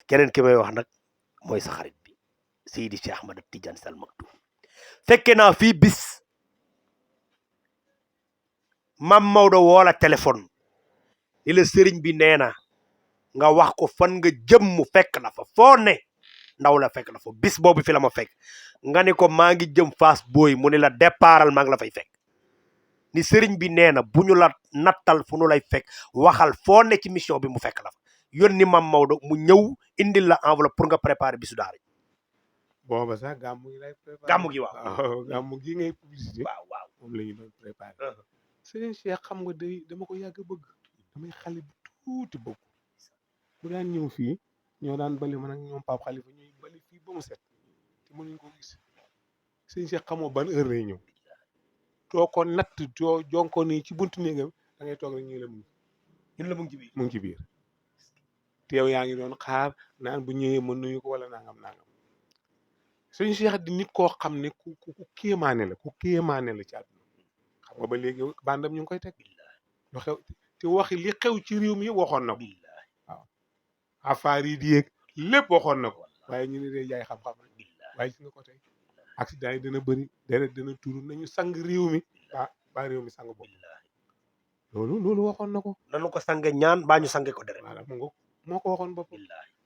keneen ki may wax nag mooy sa xarit bi Seydi Cheikh Ahmad Tidiane Sy Al Maktoum fekke naa fii bis Mam Maodo woola téléphone ni la sëriñ bi nee na nga wax ko fan nga jëm mu fekk la fa foo ne ndaw la fekk la fa bis boobu fi la ma fekk nga ni ko maa ngi jëm Fass Boy mu ni la départal maa ngi la fay fekk ni sëriñ bi nee na bu ñu la nattal fu nu lay fekk waxal foo ne ci mission bi mu fekk la fa yónni Mam Maodo mu ñëw indil la enveloppe pour nga préparer bisu daara ji. booba sax gàmmu gi lay préparé. gàmmu gi waaw gàmmu gi ngay publicité. waaw moom la ñu doon préparé. Serigne Cheikh xam nga day dama ko yàgg bëgg damay xale bu tuuti bëgg bu daan ñëw fii ñoo daan bali man ak ñoom Pape Khalifa ñuy bali fii ba mu set te mënuñ ko gis Serigne Cheikh xamoo ban heure lay ñëw too ko natt jonkoo nii ci buntu néegam da ngay toog rek ñu la mu ngi ci biir mu ngi ci biir te yow yaa ngi doon xaar naan bu ñëwee mën nuyu ko wala nangam Serigne Cheikh di nit koo xam ne ku kéemaane la ci àdduna xam nga ba léegi bandam ñu ngi koy teg lu xew te waxi li xew ci réew mi waxoon na ko waaw affaire yi di yéeg lépp waxoon na ko waaye ñu ne dee jaay xam-xam rek waaye gis nga ko tey accident yi dana bëri deret dana tuuru nañu sang réew mi ba réew mi sang bopp loolu waxoon na ko nanu ko sange ñaan baa ñu sange ko deret voilà moo ko waxoon bopp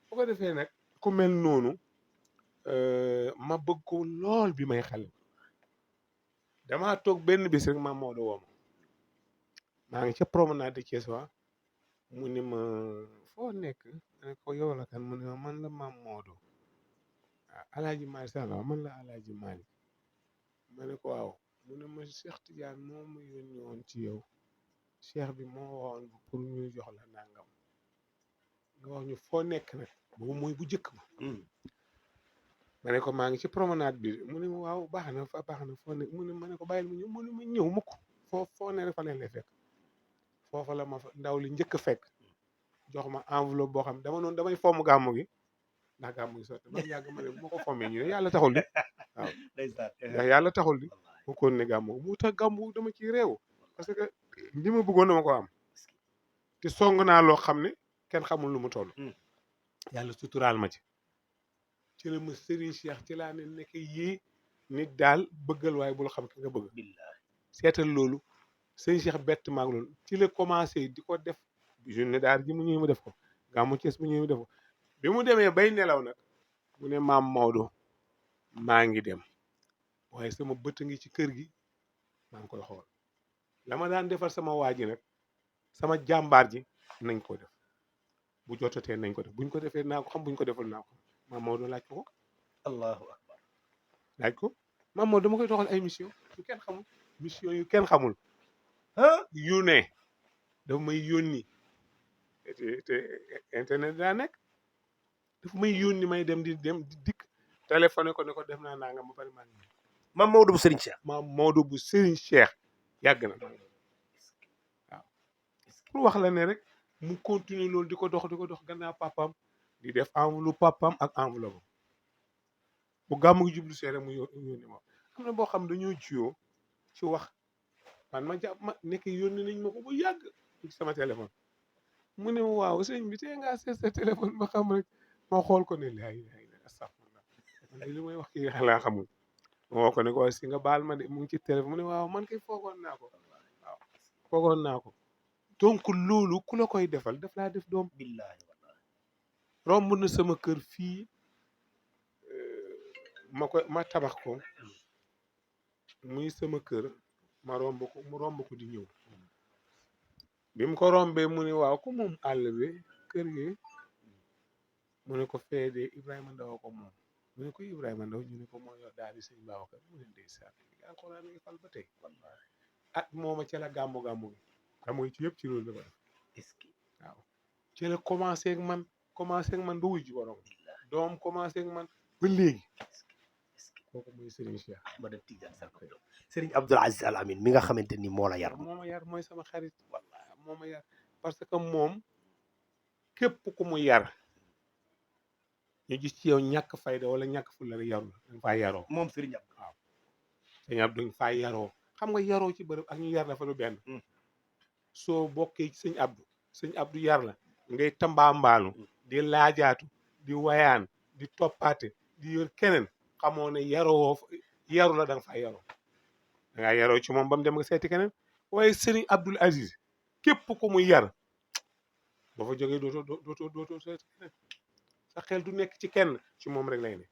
bu ko defee nag ku mel noonu ma bëgg ko lool bi may xale damaa toog benn bis rek Mam Maodo woo maa ngi ca promenade de Thiès wa mu ni ma foo nekk ma ne ko yow la kan mu ne ma man la Mam Maodo Alaaji Malick Sall man la Alaaji Malick ma ne ko waaw mu ne ma Cheikh Tidiane moo ma yónni woon ci yow cheikh bi moo waxoon pour ñu jox la nangam nga wax ñu foo nekk nag boobu mooy bu njëkk ba ma ne ko maa ngi ci promenade bi mu ne ma waaw baax na foo ne mu ne ma ne ko bàyyil mu ñëw mu ne ma ñëw mukk foo ne rek fa leen lay fekk foofa la ma fa ndaw li njëkk a fekk jox ma enveloppe boo xam dama noonu damay fomm gàmmu gi ndax gàmmu gi sotti ba mu yàgg ma ne bu ma ko fommee ñu ne yàlla taxul di waaw ndax yàlla taxul di mu kon ne gàmmu mu tax gàmmu dama ciy réew parce que li ma bëggoon dama ko am te song naa loo xam ne kenn xamul lu mu toll yàlla suturaal ma ci la ma Serigne Cheikh ci laa ne nekk yii nit daal bëggal waaye bul xam ki nga bëgg seetal loolu Serigne Cheikh bett maag loolu ci la commencé di ko def journée daal ji mu ñëw mu def ko gàmmu Thiès mu ñëw mu def ko bi mu demee bay nelaw nag mu ne Mam Maodo maa ngi dem waaye sama bët a ngi ci kër gi maa ngi koy xool la ma daan defal sama waa ji nag sama jàmbaar ji nañ ko def bu jotatee nañ ko def buñ ko defee naa ko xam buñ ko defal naa ko Mam Maodo laaj ko allahu akbar laaj ko Mam Maodo dama koy doxal ay mission yu kenn xamul yu ne dafa may yónni te internet daa nekk dafa may yónni may dem di dikk téléphoné ko ne ko def naa nga ma bari maa ngi Mam Maodo bu Serigne Cheikh yàgg na waaw pour wax la ne rek mu continuer loolu di ko dox gannaaw papam di def enveloppe papam ak enveloppe bu gàmmu gi jublu see rek mu yónni ma am na boo xam dañoo jiyoo ci wax man ma jàpp ma nekk yónni nañ ma ko bu yàgg ci sama téléphone mu ne waaw sëñ bi tey ngaa seet sa téléphone ba xam rek ma xool ko ne laay astafurlah man li may wax kii xelaa xamul ma woo ko ne ko si nga baal ma de mu ngi ci téléphone mu ne waaw man kay foogoon naa ko donc loolu ku la koy defal daf laa def doom billahi romb na sama kër fii ma tabax ko muy sama kër ma romb ko di ñëw bi mu ko rombee mu ne waaw ku moom àll bi kër gi mu ne ko feede Ibrahima Ndaw ko moom mu ne ko Ibrahima Ndaw ñu ne ko moo yor daal di sëñ Babacar mu ne ndeysaan alxuraan ngi fal ba tey at mooma ca la gàmmu gi ci yëpp ci loolu la ko def waaw ci la commencé ak man ba wuy ji borom doom commencé ak man ba léegi kooku mooy Serigne Cheikh Ahmad Tidiane Sy Serigne Abdoul Aziz Al Amine mi nga xamante ni moo la yar mooy sama xarit wallahi moo ma yar parce que moom képp ku mu yar ñu gis ci yow ñàkk fayda wala ñàkk fulla rek yarul dañ faa yaroo moom Serigne Abdou waaw Serigne Abdou dañ faa yaroo xam nga yaroo ci bërëb ak ñu yar la fa lu benn soo bokkee ci sëñ Abdou yar la ngay tambaambaalu di laajaatu di wayaan di toppaate di yor keneen xamoo ne yaru la da nga faa yaroo da ngaa yaroo ci moom ba mu dem nga seeti keneen waaye Serigne Abdoul Aziz képp ku muy yar boo fa jógee dootoo seeti keneen sa xel du nekk ci kenn ci moom rek lay nekk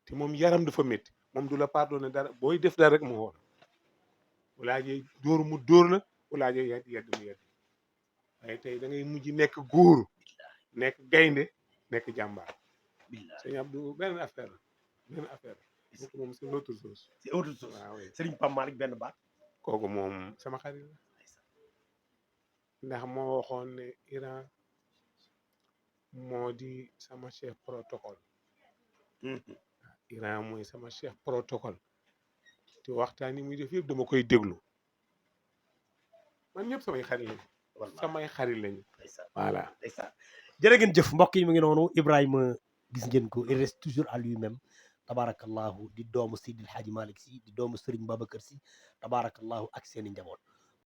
te moom yaram dafa métti moom du la pardonné dara booy def dara rek mu xool bu laajee dóor mu dóor la bu laajee yedd mu yedd waaye tey da ngay mujj nekk góor nekk gaynde nekk jàmbaar sëñ Abdou benn affaire la moom c'est l'autre chose c'est autre chose waaw Serigne Pape Malick benn baat kooku moom sama xarit la ndax moo waxoon ne Iran moo di sama chef protocole Iran mooy sama chef protocole te waxtaan yi muy def yëpp dama koy déglu man ñëpp samay xarit lañu samay xarit lañu voilà jërë ngeen jëf mbokk yi mu ngi noonu Ibrahima gis ngeen ko il reste toujours à lui-même tabarakallahu di doomu Seydil Hadji Malick Sy di doomu Serigne Babacar Sy tabarakallahu ak seeni njaboot